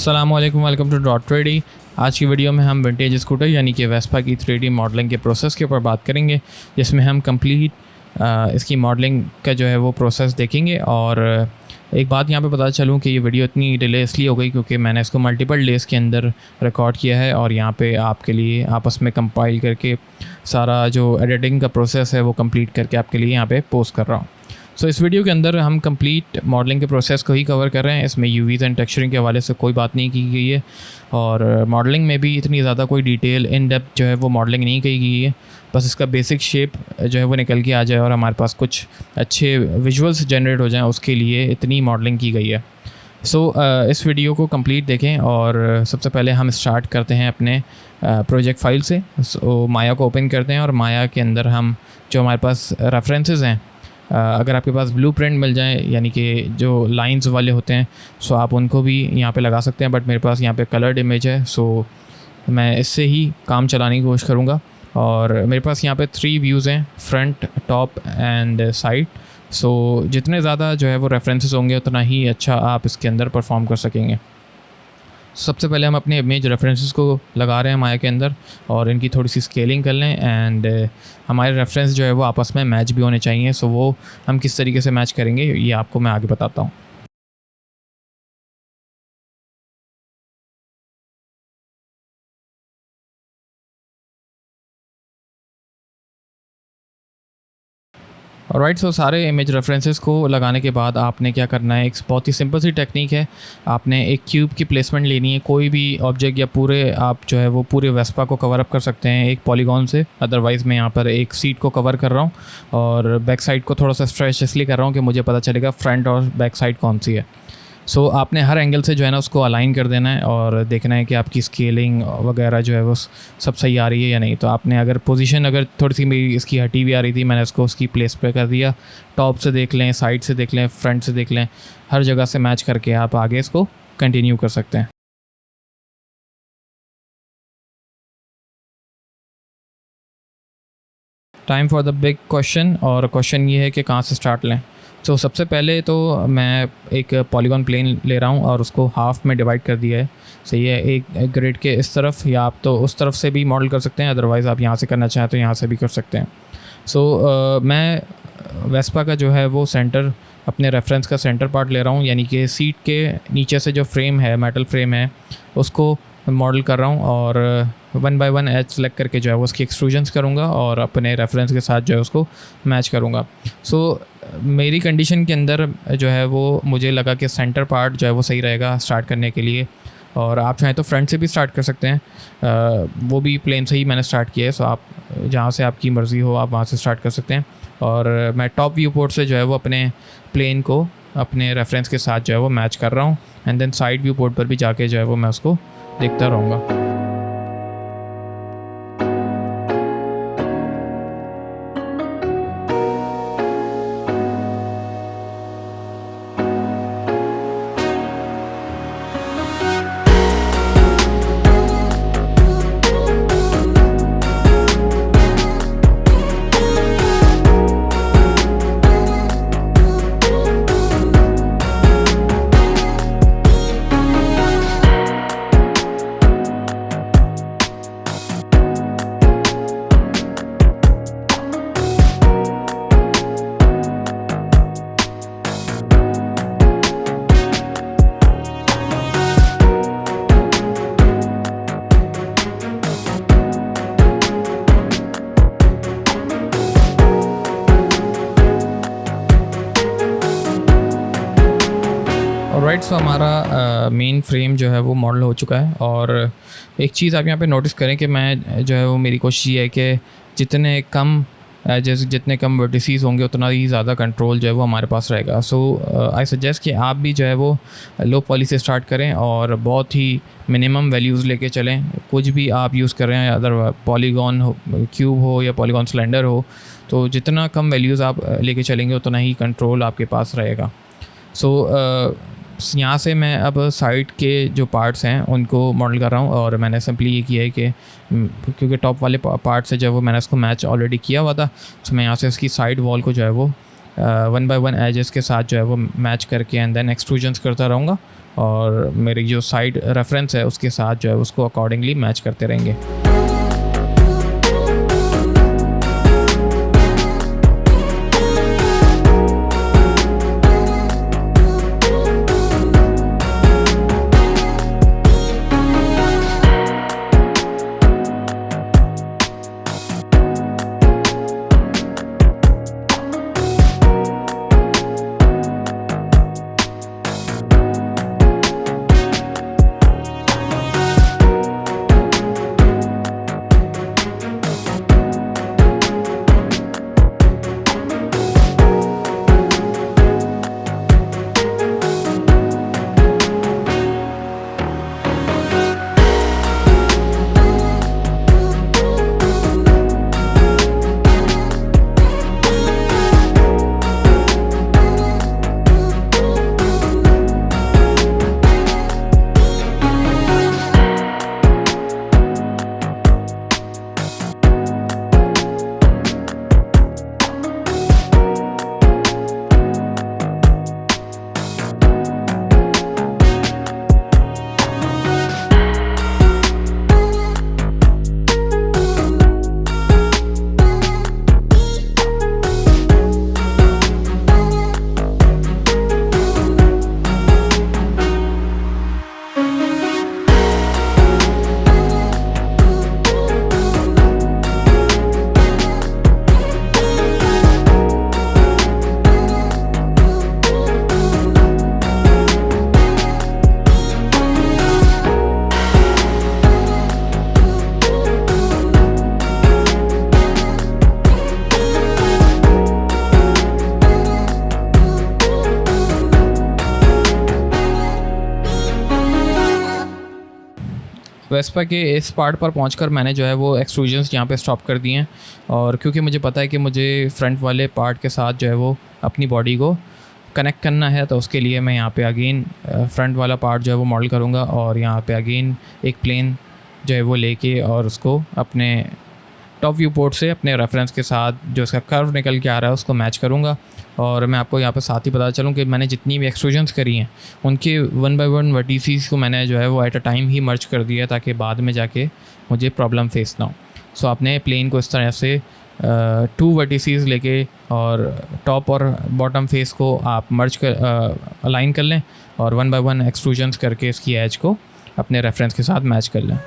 अस्सलामुअलैकुम, welcome to dot treaty. आज की वीडियो में हम विंटेज स्कूटर यानी कि वेस्पा की 3D मॉडलिंग के प्रोसेस के ऊपर बात करेंगे, जिसमें हम कंप्लीट इसकी मॉडलिंग का जो है वो प्रोसेस देखेंगे। और एक बात यहाँ पे पता चलूँ कि ये वीडियो इतनी डिले इसलिए हो गई क्योंकि मैंने इसको मल्टीपल डेज़ के अंदर रिकॉर्ड किया है और यहाँ पे आपके लिए आपस में कंपाइल करके सारा जो एडिटिंग का प्रोसेस है वो कंप्लीट करके आपके लिए यहाँ पे पोस्ट कर रहा हूँ। सो इस वीडियो के अंदर हम कंप्लीट मॉडलिंग के प्रोसेस को ही कवर कर रहे हैं। इसमें यूवीज़ एंड टेक्सचरिंग के हवाले से कोई बात नहीं की गई है और मॉडलिंग में भी इतनी ज़्यादा कोई डिटेल इन डेप्थ जो है वो मॉडलिंग नहीं की गई है। बस इसका बेसिक शेप जो है वो निकल के आ जाए और हमारे पास कुछ अच्छे विजुअल्स जनरेट हो जाएं, उसके लिए इतनी मॉडलिंग की गई है। इस वीडियो को कंप्लीट देखें और सबसे पहले हम स्टार्ट करते हैं अपने प्रोजेक्ट फाइल से। माया को ओपन करते हैं और माया के अंदर हम जो हमारे पास रेफरेंसेस हैं, अगर आपके पास ब्लूप्रिंट मिल जाए यानी कि जो लाइंस वाले होते हैं, सो आप उनको भी यहाँ पे लगा सकते हैं। बट मेरे पास यहाँ पे कलर्ड इमेज है, सो मैं इससे ही काम चलाने की कोशिश करूँगा। और मेरे पास यहाँ पे 3 व्यूज़ हैं, फ्रंट, टॉप एंड साइड। सो जितने ज़्यादा जो है वो रेफरेंसेस होंगे उतना ही अच्छा आप इसके अंदर परफॉर्म कर सकेंगे। सबसे पहले हम अपने इमेज रेफरेंसेस को लगा रहे हैं माया के अंदर और इनकी थोड़ी सी स्केलिंग कर लें एंड हमारे रेफरेंस जो है वो आपस में मैच भी होने चाहिए। सो वो हम किस तरीके से मैच करेंगे ये आपको मैं आगे बताता हूँ। ऑलराइट, सो सारे इमेज रेफरेंसेस को लगाने के बाद आपने क्या करना है, एक बहुत ही सिंपल सी टेक्निक है। आपने एक क्यूब की प्लेसमेंट लेनी है, कोई भी ऑब्जेक्ट या पूरे आप जो है वो पूरे वेस्पा को कवर अप कर सकते हैं एक पॉलीगॉन से। अदरवाइज़ मैं यहाँ पर एक सीट को कवर कर रहा हूँ और बैक साइड को थोड़ा सा स्ट्रेच इसलिए कर रहा हूँ कि मुझे पता चलेगा फ्रंट और बैक साइड कौन सी है। सो आपने हर एंगल से जो है ना उसको अलाइन कर देना है और देखना है कि आपकी स्केलिंग वगैरह जो है वो सब सही आ रही है या नहीं। तो आपने अगर पोजीशन अगर थोड़ी सी मेरी इसकी हटी हुई आ रही थी, मैंने इसको उसकी प्लेस पे कर दिया। टॉप से देख लें, साइड से देख लें, फ्रंट से देख लें, हर जगह से मैच करके आप आगे इसको कंटिन्यू कर सकते हैं। Time for the big question, और क्वेश्चन ये है कि कहाँ से स्टार्ट लें। तो सबसे पहले तो मैं एक पॉलीगॉन प्लेन ले रहा हूँ और उसको हाफ़ में डिवाइड कर दिया है। सही है, एक ग्रिड के इस तरफ या आप तो उस तरफ से भी मॉडल कर सकते हैं, अदरवाइज़ आप यहाँ से करना चाहें तो यहाँ से भी कर सकते हैं। मैं वेस्पा का जो है वो सेंटर, अपने रेफरेंस का सेंटर पार्ट ले रहा हूँ, यानी कि सीट के नीचे से जो फ्रेम है, मेटल फ्रेम है, उसको मॉडल कर रहा हूँ और 1 बाय 1 एज सेलेक्ट करके जो है वो उसकी एक्सट्रूजन्स करूँगा और अपने रेफरेंस के साथ जो है उसको मैच करूँगा। मेरी कंडीशन के अंदर जो है वो मुझे लगा कि सेंटर पार्ट जो है वो सही रहेगा स्टार्ट करने के लिए। और आप चाहें तो फ्रंट से भी स्टार्ट कर सकते हैं, वो भी प्लेन से ही मैंने स्टार्ट किया है। सो आप जहाँ से आपकी मर्ज़ी हो आप वहाँ से स्टार्ट कर सकते हैं। और मैं टॉप व्यू पोर्ट से जो है वो अपने प्लेन को अपने रेफरेंस के साथ जो है वो मैच कर रहा हूँ and then side view port पर भी जाके जो है वो मैं उसको देखता रहूँगा। राइट, सो हमारा मेन फ्रेम जो है वो मॉडल हो चुका है। और एक चीज़ आप यहाँ पे नोटिस करें कि मैं जो है वो मेरी कोशिश ये है कि जितने कम वर्टिसेस होंगे उतना ही ज़्यादा कंट्रोल जो है वो हमारे पास रहेगा। आई सजेस्ट कि आप भी जो है वो लो पॉली से स्टार्ट करें और बहुत ही मिनिमम वैल्यूज़ लेके चलें। कुछ भी आप यूज़ कर रहे हैं, अदर पॉलीगॉन हो, क्यूब हो या पॉलीगॉन सिलेंडर हो, तो जितना कम वैल्यूज़ आप लेके चलेंगे उतना ही कंट्रोल आपके पास रहेगा। यहाँ से मैं अब साइड के जो पार्ट्स हैं उनको मॉडल कर रहा हूँ और मैंने सिंपली ये किया है कि क्योंकि टॉप वाले पार्ट से जो है वो मैंने इसको मैच ऑलरेडी किया हुआ था, तो मैं यहाँ से इसकी साइड वॉल को जो है वो 1 बाय 1 एजेस के साथ जो है वो मैच करके एंड देन एक्सट्रूजन्स करता रहूँगा, और मेरी जो साइड रेफरेंस है उसके साथ जो है उसको अकॉर्डिंगली मैच करते रहेंगे। वेस्पा के इस पार्ट पर पहुंचकर मैंने जो है वो एक्सट्रूजन्स यहाँ पे स्टॉप कर दिए हैं, और क्योंकि मुझे पता है कि मुझे फ्रंट वाले पार्ट के साथ जो है वो अपनी बॉडी को कनेक्ट करना है, तो उसके लिए मैं यहाँ पे अगेन फ्रंट वाला पार्ट जो है वो मॉडल करूँगा, और यहाँ पे अगेन एक प्लेन जो है वो लेके और उसको अपने टॉप व्यू पोर्ट से अपने रेफरेंस के साथ जो इसका कर्व निकल के आ रहा है उसको मैच करूँगा। और मैं आपको यहाँ पे साथ ही बता चलूँ कि मैंने जितनी भी एक्सट्रूजन्स करी हैं उनके 1 बाय 1 वर्टिसेस को मैंने जो है वो एट अ टाइम ही मर्ज कर दिया, ताकि बाद में जाके मुझे प्रॉब्लम फेस ना हो। सो आपने प्लेन को इस तरह से 2 वर्टिसेस लेके और टॉप और बॉटम फेस को आप मर्ज कर अलाइन कर लें, और 1 बाय 1 एक्सट्रूजन्स करके इसकी एज को अपने रेफरेंस के साथ मैच कर लें।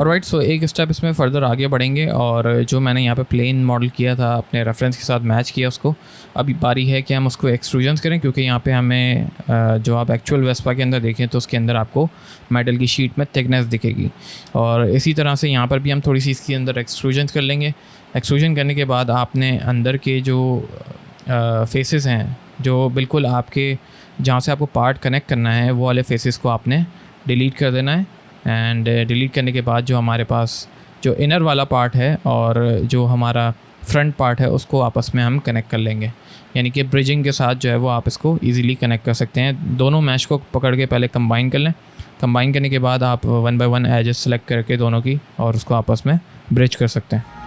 ऑलराइट, सो एक स्टेप इसमें फ़र्दर आगे बढ़ेंगे, और जो मैंने यहाँ पे प्लेन मॉडल किया था अपने रेफरेंस के साथ मैच किया उसको, अभी बारी है कि हम उसको एक्सट्रूजन्स करें, क्योंकि यहाँ पे हमें जो आप एक्चुअल वेस्पा के अंदर देखें तो उसके अंदर आपको मेटल की शीट में थिकनेस दिखेगी, और इसी तरह से यहाँ पर भी हम थोड़ी सी इसके अंदर एक्सट्रूजन्स कर लेंगे। एक्सट्रूजन करने के बाद आपने अंदर के जो फेसेस हैं, जो बिल्कुल आपके जहाँ से आपको पार्ट कनेक्ट करना है वो वाले फेसेस को आपने डिलीट कर देना है। एंड डिलीट करने के बाद जो हमारे पास जो इनर वाला पार्ट है और जो हमारा फ्रंट पार्ट है उसको आपस में हम कनेक्ट कर लेंगे, यानी कि ब्रिजिंग के साथ जो है वो आप इसको इजीली कनेक्ट कर सकते हैं। दोनों मैश को पकड़ के पहले कंबाइन कर लें, कंबाइन करने के बाद आप 1 बाय 1 एजेस सेलेक्ट करके दोनों की और उसको आपस में ब्रिज कर सकते हैं।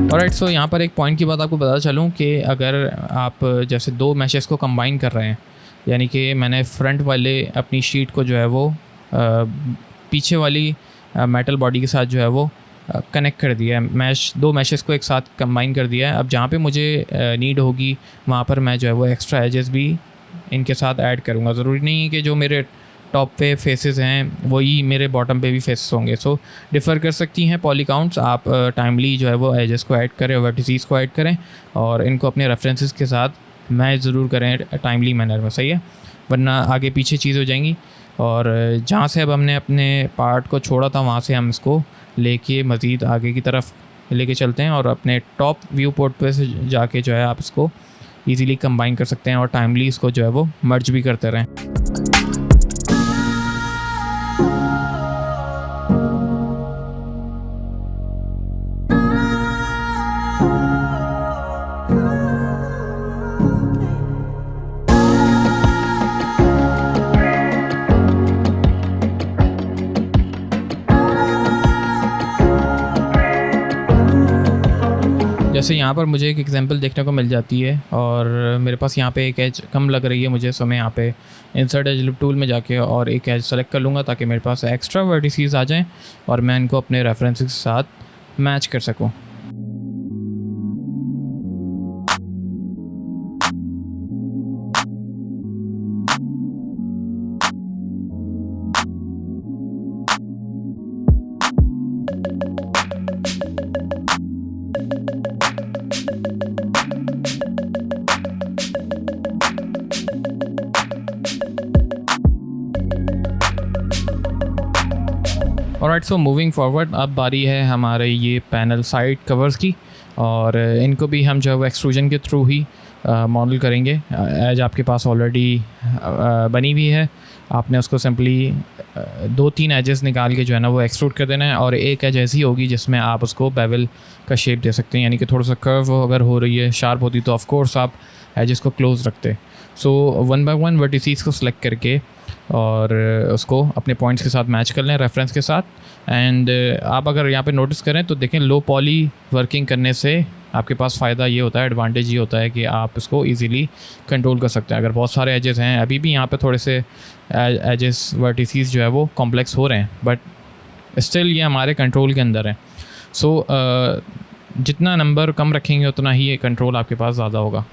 ऑलराइट, सो यहाँ पर एक पॉइंट की बात आपको बता चलूँ कि अगर आप जैसे 2 मैशेस को कंबाइन कर रहे हैं यानी कि मैंने फ्रंट वाले अपनी शीट को जो है वो पीछे वाली मेटल बॉडी के साथ जो है वो कनेक्ट कर दिया है। दो मैशेस को एक साथ कंबाइन कर दिया है। अब जहाँ पे मुझे नीड होगी वहाँ पर मैं जो है वो एक्स्ट्रा एजेस भी इनके साथ ऐड करूँगा। ज़रूरी नहीं है कि जो मेरे टॉप पे फेसेस हैं वही मेरे बॉटम पे भी फेसेस होंगे। सो डिफ़र कर सकती हैं पॉली काउंट्स। आप टाइमली जो है वो एजेस को ऐड करें, वर्टिसेस को ऐड करें और इनको अपने रेफरेंसेस के साथ मैच ज़रूर करें टाइमली मैनर में, सही है, वरना आगे पीछे चीज़ हो जाएंगी। और जहाँ से अब हमने अपने पार्ट को छोड़ा था वहाँ से हम इसको लेके मज़ीद आगे की तरफ लेके चलते हैं और अपने टॉप व्यू पोर्ट पे से जाके जो है आप इसको इजीली कंबाइन कर सकते हैं और टाइमली इसको जो है वो मर्ज भी करते रहें। जैसे यहाँ पर मुझे एक एग्जांपल देखने को मिल जाती है और मेरे पास यहाँ पे एक एज कम लग रही है मुझे, सो मैं यहाँ पे इंसर्ट एज टूल में जाके और एक एज सेलेक्ट कर लूँगा ताकि मेरे पास एक्स्ट्रा वर्टिसेस आ जाएं और मैं इनको अपने रेफरेंसेस के साथ मैच कर सकूँ। ऑलराइट, सो मूविंग फॉरवर्ड, अब बारी है हमारे ये पैनल साइड कवर्स की और इनको भी हम जो है वो एक्सट्रूजन के थ्रू ही मॉडल करेंगे। एज आपके पास ऑलरेडी बनी हुई है, आपने उसको सिंपली 2-3 एजेस निकाल के जो है ना वो एक्सट्रूड कर देना है और एक एज ऐसी होगी जिसमें आप उसको बेवल का शेप दे सकते हैं, यानी कि थोड़ा सा कर्व अगर हो रही है, शार्प होती तो ऑफ कोर्स आप एजेस को क्लोज रखते। सो 1 बाय 1 वर्टिसेस को सिलेक्ट करके और उसको अपने पॉइंट्स के साथ मैच कर लें रेफरेंस के साथ। एंड आप अगर यहाँ पे नोटिस करें तो देखें लो पॉली वर्किंग करने से आपके पास फ़ायदा ये होता है, एडवांटेज ये होता है कि आप इसको इजीली कंट्रोल कर सकते हैं। अगर बहुत सारे एजेस हैं, अभी भी यहाँ पे थोड़े से एजेस वर्टिसेस जो है वो कॉम्प्लेक्स हो रहे हैं, बट स्टिल ये हमारे कंट्रोल के अंदर है। सो जितना नंबर कम रखेंगे उतना ही ये कंट्रोल आपके पास ज़्यादा होगा।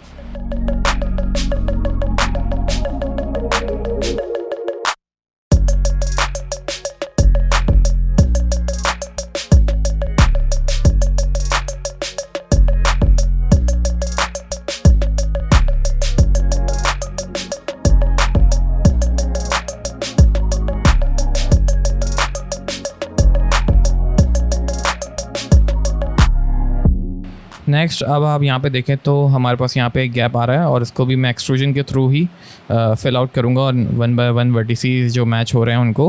नेक्स्ट अब आप यहाँ पे देखें तो हमारे पास यहाँ पे एक गैप आ रहा है और इसको भी मैं एक्सट्रूजन के थ्रू ही फिल आउट करूँगा और 1 बाय 1 वर्टिसेस जो मैच हो रहे हैं उनको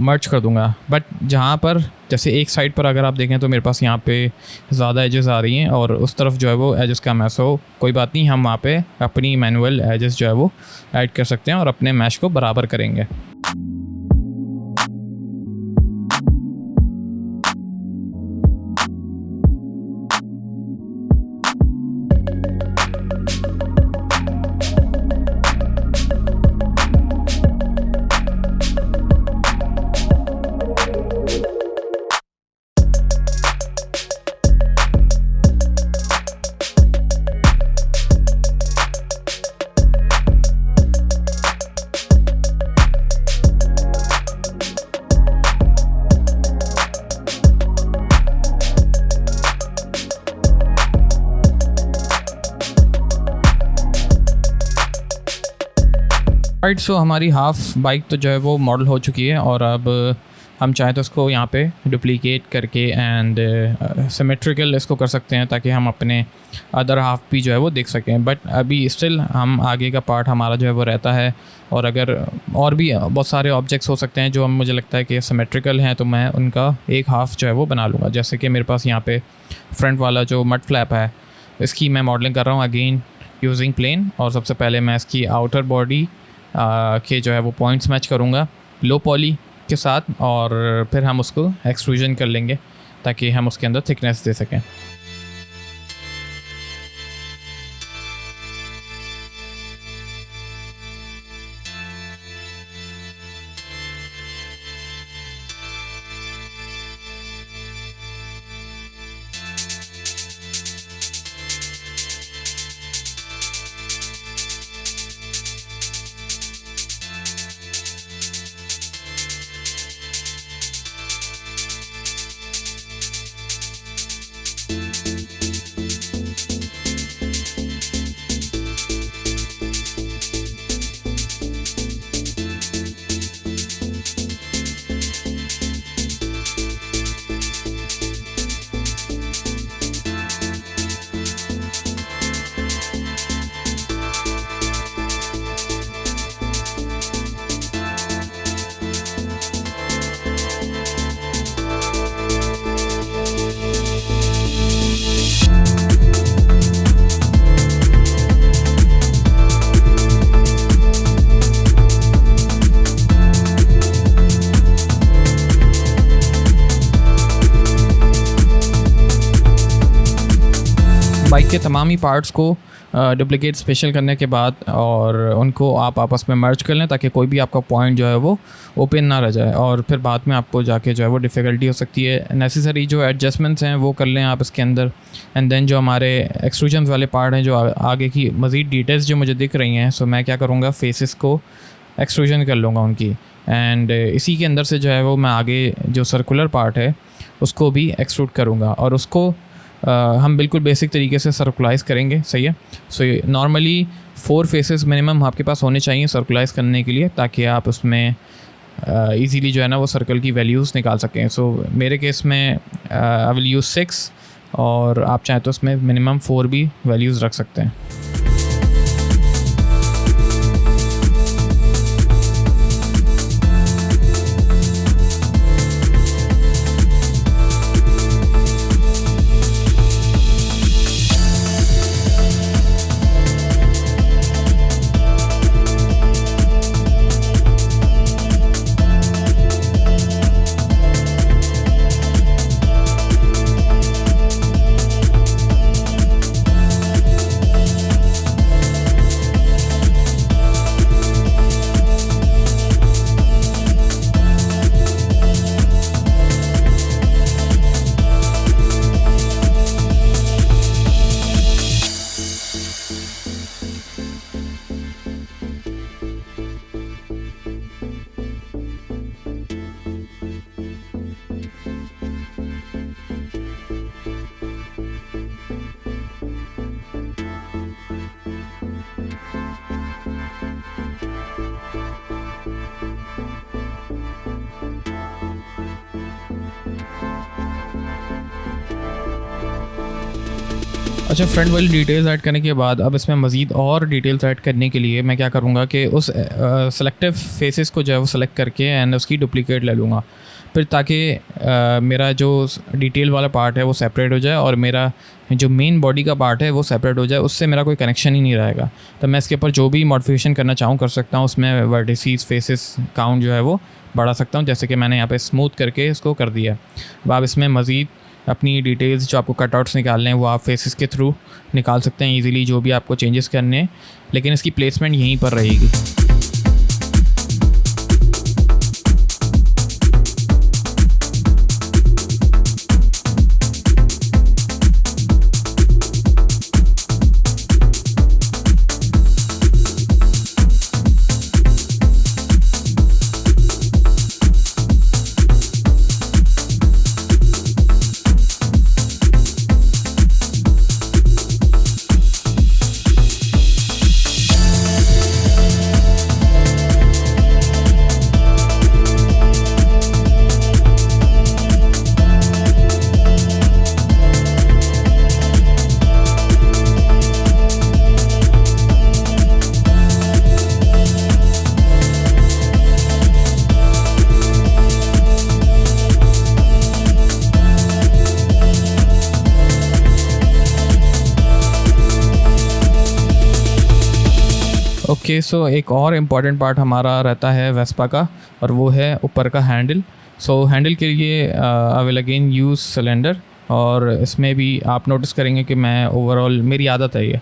मर्ज कर दूँगा। बट जहाँ पर जैसे एक साइड पर अगर आप देखें तो मेरे पास यहाँ पे ज़्यादा एजेस आ रही हैं और उस तरफ जो है वो एजेस का मैच हो, कोई बात नहीं, हम वहाँ पे अपनी मैनुअल एजेस जो है वो ऐड कर सकते हैं और अपने मैच को बराबर करेंगे। राइट, सो हमारी हाफ़ बाइक तो जो है वो मॉडल हो चुकी है और अब हम चाहें तो उसको यहाँ पे डुप्लीकेट करके एंड सिमेट्रिकल इसको कर सकते हैं ताकि हम अपने अदर हाफ भी जो है वो देख सकें। बट अभी स्टिल हम आगे का पार्ट हमारा जो है वो रहता है और अगर और भी बहुत सारे ऑब्जेक्ट्स हो सकते हैं जो हम मुझे लगता है कि सिमेट्रिकल हैं तो मैं उनका एक हाफ़ जो है वो बना लूँगा। जैसे कि मेरे पास यहाँ पे फ्रंट वाला जो मड फ्लैप है इसकी मैं मॉडलिंग कर रहा हूँ अगेन यूजिंग प्लेन, और सबसे पहले मैं इसकी आउटर बॉडी के जो है वो पॉइंट्स मैच करूँगा लो पॉली के साथ और फिर हम उसको एक्सट्रूजन कर लेंगे ताकि हम उसके अंदर थिकनेस दे सकें। इसके तमाम ही पार्ट्स को डुप्लिकेट स्पेशल करने के बाद और उनको आप आपस में मर्ज कर लें ताकि कोई भी आपका पॉइंट जो है वो ओपन ना रह जाए, और फिर बाद में आपको जाके जो है वो डिफ़िकल्टी हो सकती है। नेसेसरी जो एडजस्टमेंट्स हैं वो कर लें आप इसके अंदर। एंड देन जो हमारे एक्सट्रूजन्स वाले पार्ट हैं, जो आगे की मज़ीद डिटेल्स जो मुझे दिख रही हैं, सो मैं क्या करूँगा, फेसेस को एक्सट्रूजन कर लूँगा उनकी। एंड इसी के अंदर से जो है वो मैं आगे जो सर्कुलर पार्ट है उसको भी एक्सट्रूड करूँगा, और उसको हम बिल्कुल बेसिक तरीके से सर्कुलाइज़ करेंगे। सही है। सो नॉर्मली 4 फेसेस मिनिमम आपके पास होने चाहिए सर्कुलाइज़ करने के लिए, ताकि आप उसमें इजीली जो है ना वो सर्कल की वैल्यूज़ निकाल सकें। सो मेरे केस में आई विल यूज़ 6, और आप चाहें तो उसमें मिनिमम 4 भी वैल्यूज़ रख सकते हैं। अच्छा, फ्रंट वाली डिटेल्स ऐड करने के बाद अब इसमें मज़ीद और डिटेल्स ऐड करने के लिए मैं क्या करूँगा कि उस सेलेक्टिव फेसेस को जो है वो सेलेक्ट करके एंड उसकी डुप्लिकेट ले लूँगा, फिर ताकि मेरा जो डिटेल वाला पार्ट है वो सेपरेट हो जाए और मेरा जो मेन बॉडी का पार्ट है वो सेपरेट हो जाए, उससे मेरा कोई कनेक्शन ही नहीं रहेगा। तो मैं इसके ऊपर जो भी मॉडिफिकेशन करना चाहूँ कर सकता हूँ। उसमें वर्टिसेस फेसेस काउंट जो है वो बढ़ा सकता हूँ, जैसे कि मैंने यहाँ पे स्मूथ करके इसको कर दिया। अब आप इसमें मज़ीद अपनी डिटेल्स जो आपको कटआउट्स निकालने हैं वो आप फेसेस के थ्रू निकाल सकते हैं ईज़िली, जो भी आपको चेंजेस करने हैं, लेकिन इसकी प्लेसमेंट यहीं पर रहेगी। ओके, सो एक और इम्पॉर्टेंट पार्ट हमारा रहता है वेस्पा का, और वो है ऊपर का हैंडल। सो हैंडल के लिए I will again use cylinder, और इसमें भी आप नोटिस करेंगे कि मैं ओवरऑल मेरी आदत है ये,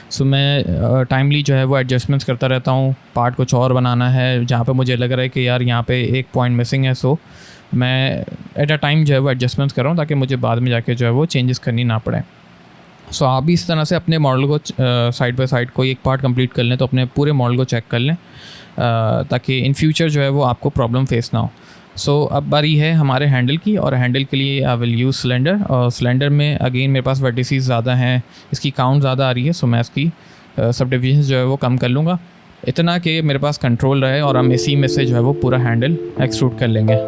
सो मैं टाइमली जो है वो एडजस्टमेंट्स करता रहता हूँ। पार्ट कुछ और बनाना है जहाँ पे मुझे लग रहा है कि यार यहाँ पे एक पॉइंट मिसिंग है, सो मैं एट अ टाइम जो है वो एडजस्टमेंट्स कर रहा हूँ ताकि मुझे बाद में जाके जो है वो चेंजेस करनी ना पड़े। सो आप भी इस तरह से अपने मॉडल को साइड बाय साइड कोई एक पार्ट कंप्लीट कर लें तो अपने पूरे मॉडल को चेक कर लें, ताकि इन फ्यूचर जो है वो आपको प्रॉब्लम फेस ना हो। सो अब बारी है हमारे हैंडल की, और हैंडल के लिए आई विल यूज़ सिलेंडर, और सिलेंडर में अगेन मेरे पास वर्टिसेस ज़्यादा हैं, इसकी काउंट ज़्यादा आ रही है, सो मैं इसकी सब डिविजन जो है वो कम कर लूँगा, इतना कि मेरे पास कंट्रोल रहे, और हम इसी में से जो है वो पूरा हैंडल एक्सट्रूड कर लेंगे।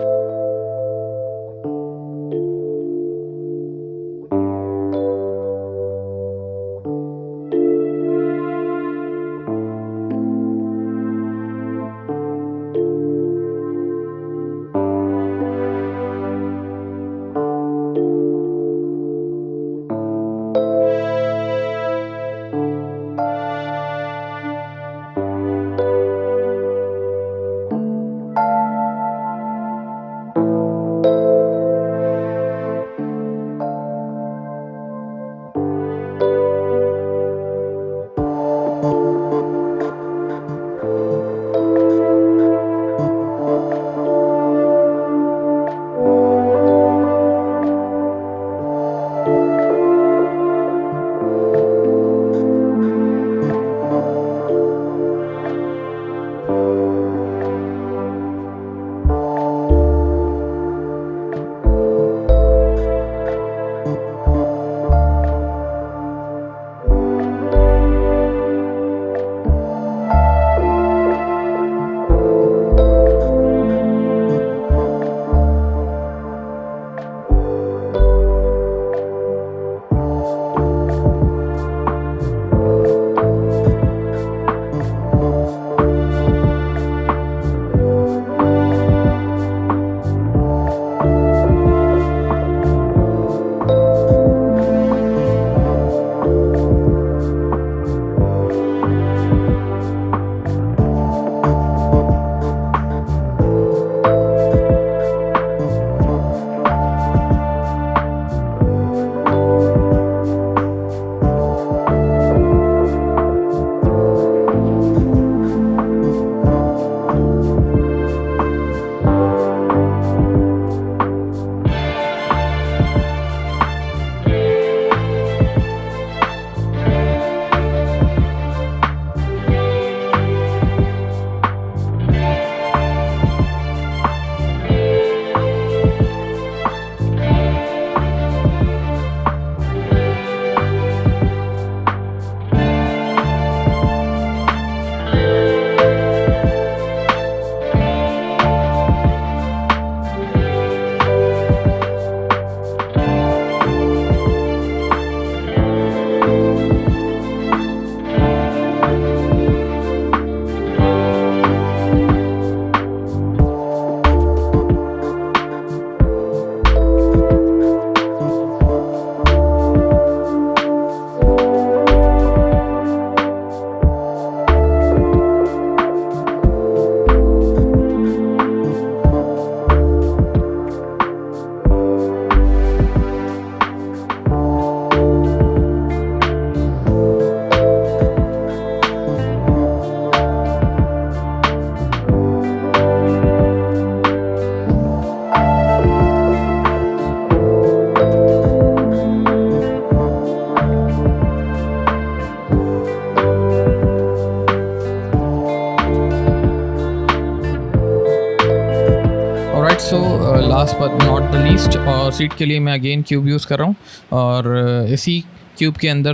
So last but not the least, और सीट के लिए मैं अगेन क्यूब यूज़ कर रहा हूँ, और इसी क्यूब के अंदर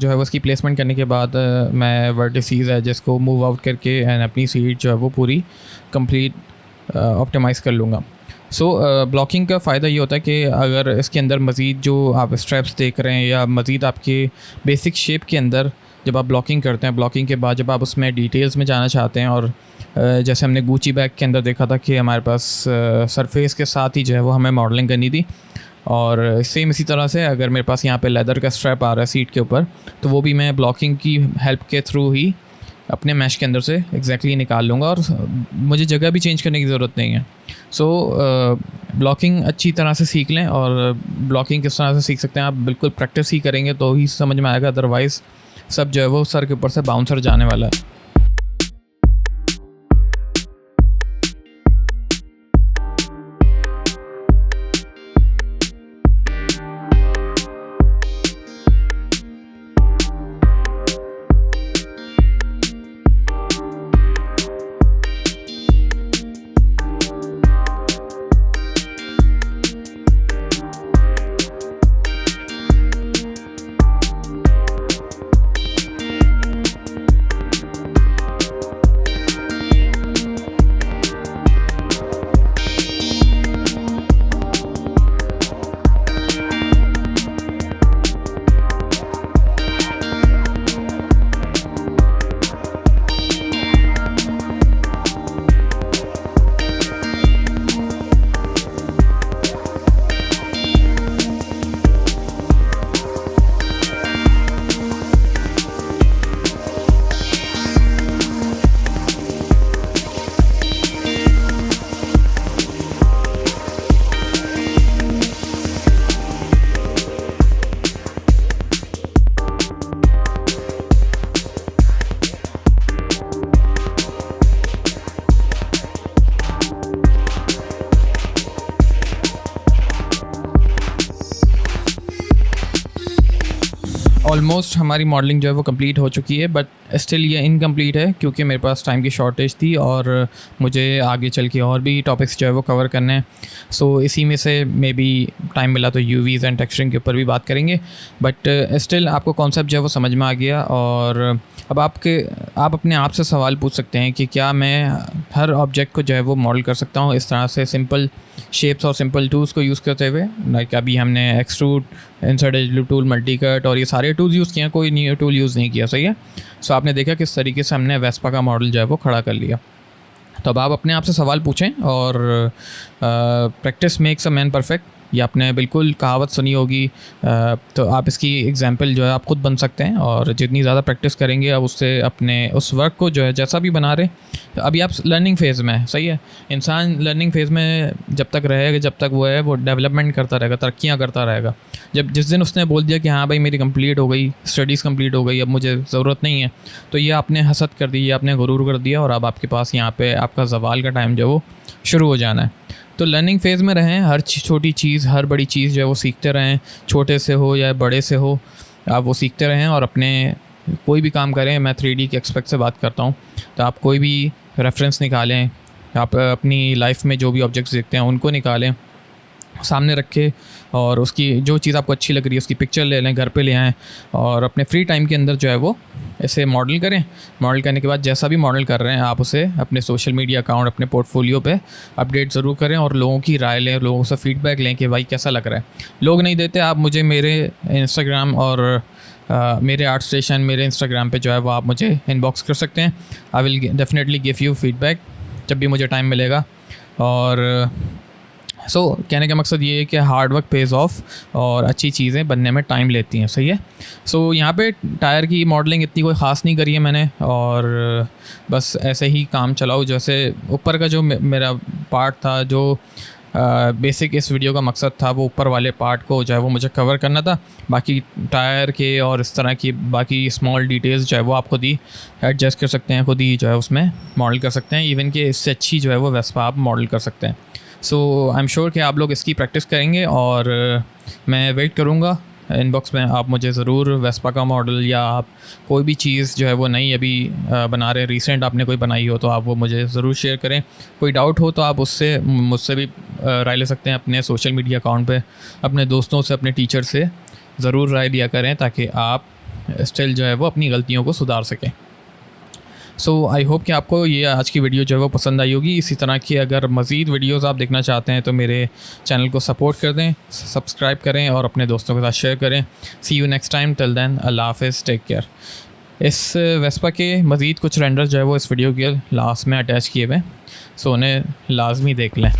जो है वो उसकी प्लेसमेंट करने के बाद मैं वर्टिसेस है जिसको मूव आउट करके एंड अपनी सीट जो है वो पूरी कंप्लीट ऑप्टिमाइज़ कर लूँगा। सो ब्लॉकिंग का फ़ायदा ये होता है कि अगर इसके अंदर मज़ीद जो आप स्ट्रैप्स देख रहे हैं या मज़ीद आपके बेसिक शेप के अंदर जब आप ब्लॉकिंग करते हैं, ब्लॉकिंग के बाद जब आप उसमें डिटेल्स में जाना चाहते हैं, और जैसे हमने गुची बैग के अंदर देखा था कि हमारे पास सरफेस के साथ ही जो है वो हमें मॉडलिंग करनी थी, और सेम इसी तरह से अगर मेरे पास यहाँ पे लेदर का स्ट्रैप आ रहा है सीट के ऊपर, तो वो भी मैं ब्लॉकिंग की हेल्प के थ्रू ही अपने मैश के अंदर से एग्जैक्टली निकाल लूँगा, और मुझे जगह भी चेंज करने की ज़रूरत नहीं है। सो ब्लॉकिंग अच्छी तरह से सीख लें, और ब्लॉकिंग किस तरह से सीख सकते हैं आप बिल्कुल प्रैक्टिस ही करेंगे तो ही समझ में आएगा, अदरवाइज़ सब जो है वो सर के ऊपर से बाउंसर जाने वाला है। ऑलमोस्ट हमारी मॉडलिंग जो है वो कंप्लीट हो चुकी है, बट स्टिल ये इनकम्प्लीट है क्योंकि मेरे पास टाइम की शॉर्टेज थी और मुझे आगे चल के और भी टॉपिक्स जो है वो कवर करने हैं। सो इसी में से मे बी टाइम मिला तो यूवीज़ एंड टेक्सचरिंग के ऊपर भी बात करेंगे, बट स्टिल आपको कॉन्सेप्ट जो है वो समझ में आ गया। और अब आप अपने आप से सवाल पूछ सकते हैं कि क्या मैं हर ऑब्जेक्ट को जो है वो मॉडल कर सकता हूँ इस तरह से सिंपल शेप्स और सिंपल टूल्स को यूज़ करते हुए। लाइक अभी हमने extrude, insert as tool, multi cut और ये सारे टूल्स यूज़ किए हैं, कोई न्यू टूल यूज़ नहीं किया, सही है। सो आपने देखा किस तरीके से हमने वेस्पा का मॉडल जो है वो खड़ा कर लिया। तो अब आप अपने आप से सवाल पूछें, और practice makes a man perfect, ये आपने बिल्कुल कहावत सुनी होगी। तो आप इसकी एग्जांपल जो है आप खुद बन सकते हैं, और जितनी ज़्यादा प्रैक्टिस करेंगे आप उससे अपने उस वर्क को जो है जैसा भी बना रहे। तो अभी आप लर्निंग फेज़ में है, सही है। इंसान लर्निंग फेज़ में जब तक रहेगा, जब तक वो है वो डेवलपमेंट करता रहेगा, तरक्कियाँ करता रहेगा। जिस दिन उसने बोल दिया कि हाँ भाई मेरी कंप्लीट हो गई, स्टडीज़ कंप्लीट हो गई, अब मुझे ज़रूरत नहीं है, तो ये आपने हसद कर दी, ये आपने गुरूर कर दिया, और अब आपके पास यहाँ पे आपका ज़वाल का टाइम जो है वो शुरू हो जाना है। तो लर्निंग फेज़ में रहें, हर छोटी चीज़, हर बड़ी चीज़ जो है वो सीखते रहें, छोटे से हो या बड़े से हो, आप वो सीखते रहें। और अपने कोई भी काम करें, मैं 3D के एक्सपेक्ट से बात करता हूँ, तो आप कोई भी रेफरेंस निकालें, आप अपनी लाइफ में जो भी ऑब्जेक्ट्स देखते हैं उनको निकालें, सामने रखें, और उसकी जो चीज़ आपको अच्छी लग रही है उसकी पिक्चर ले लें, घर पे ले आएँ, और अपने फ्री टाइम के अंदर जो है वो ऐसे मॉडल करें। मॉडल करने के बाद जैसा भी मॉडल कर रहे हैं आप उसे अपने सोशल मीडिया अकाउंट, अपने पोर्टफोलियो पे अपडेट ज़रूर करें, और लोगों की राय लें, लोगों से फीडबैक लें कि भाई कैसा लग रहा है। लोग नहीं देते, आप मुझे मेरे इंस्टाग्राम और मेरे आर्ट स्टेशन, मेरे इंस्टाग्राम पे जो है वो आप मुझे इनबॉक्स कर सकते हैं। I will definitely give you feedback जब भी मुझे टाइम मिलेगा। और कहने का मकसद ये है कि हार्ड वर्क पेज़ ऑफ, और अच्छी चीज़ें बनने में टाइम लेती हैं, सही है। यहाँ पे टायर की मॉडलिंग इतनी कोई ख़ास नहीं करी है मैंने, और बस ऐसे ही काम चलाओ। जैसे ऊपर का जो मेरा पार्ट था, जो बेसिक इस वीडियो का मकसद था, वो ऊपर वाले पार्ट को जो है वो मुझे कवर करना था। बाकी टायर के और इस तरह की बाकी स्मॉल डिटेल्स जो है वो आप खुद ही एडजस्ट कर सकते हैं, खुद ही जो है उसमें मॉडल कर सकते हैं। इवन कि इससे अच्छी जो है वो वेस्पा आप मॉडल कर सकते हैं। आई एम श्योर कि आप लोग इसकी प्रैक्टिस करेंगे, और मैं वेट करूँगा इनबॉक्स में आप मुझे ज़रूर वेस्पा का मॉडल या आप कोई भी चीज़ जो है वो नई अभी बना रहे हैं, रिसेंट आपने कोई बनाई हो तो आप वो मुझे ज़रूर शेयर करें। कोई डाउट हो तो आप उससे मुझसे भी राय ले सकते हैं अपने सोशल मीडिया अकाउंट पे। अपने दोस्तों से, अपने टीचर से ज़रूर राय लिया करें ताकि आप स्टिल जो है वो अपनी गलतियों को सुधार सकें। सो आई होप कि आपको ये आज की वीडियो जो है वो पसंद आई होगी। इसी तरह की अगर मज़ीद वीडियोज़ आप देखना चाहते हैं तो मेरे चैनल को सपोर्ट कर दें, सब्सक्राइब करें और अपने दोस्तों के साथ शेयर करें। See you next time, till then अल्लाह हाफ़िज़, टेक केयर। इस वेस्पा के मज़ीद कुछ रेंडर्स जो है वो इस वीडियो के लास्ट में अटैच किए हुए हैं, सो उन्हें लाजमी देख लें।